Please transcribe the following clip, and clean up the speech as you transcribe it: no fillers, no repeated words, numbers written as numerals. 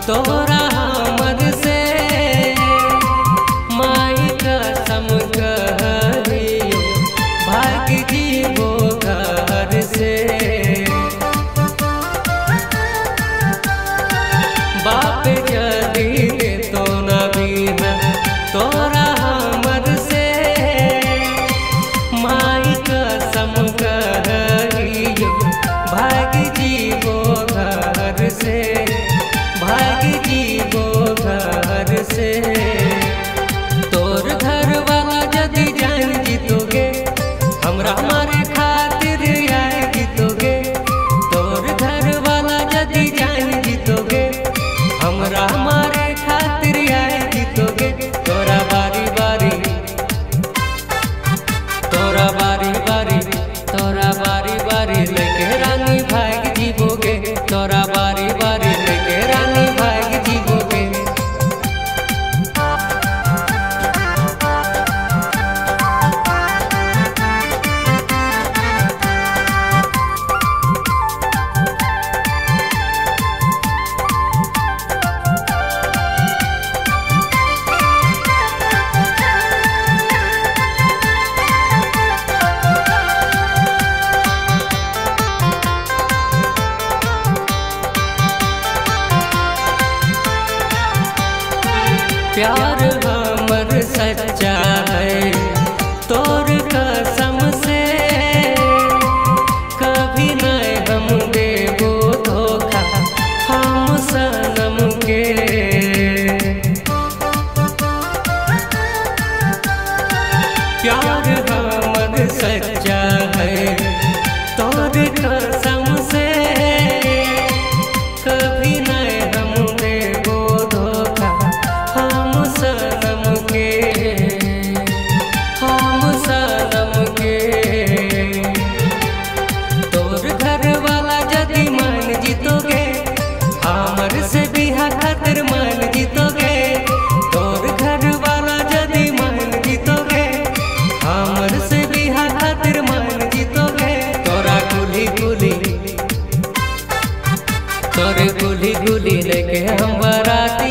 तोरा हमर से माई कसम कहियो भाग जीवो घर से। बाप जदी दे तो न बिना तोरा हमर से माई कसम कहियो भाग जीवो घर से, भाग जीवो घर से। तोर घर वाला जदी जान जीतोगे हमरा हमारे खातिर आए जीतोगे। तोर घर वाला जदी जान जीतोगे हमरा हमारे खातिर आए जीतोगे। तोरा बारी बारी तोरा बारी बारी तोरा बारी बारी लेके रानी भाग जीवोगे। तोरा बारी बारी लेके रानी भाग जीवोगे। प्यार हमर सच्चा है तोर कसम से, कभी नहीं हम देबो धोखा हम सनम के। प्यार हमर सच्चा है तोर कसम से, कभी नहीं हम देबो धोखा हम सनम के, हम सनम के। तोर घर वाला जदी मान जीतोगे हमर से बिहा खातिर मान जीतोगे। तोर घर वाला जदी मान जीतोगे हमर से बिहा खातिर मान जीतोगे। तोरा गुली गुली तोरे गुली गुली लेके हम बाराती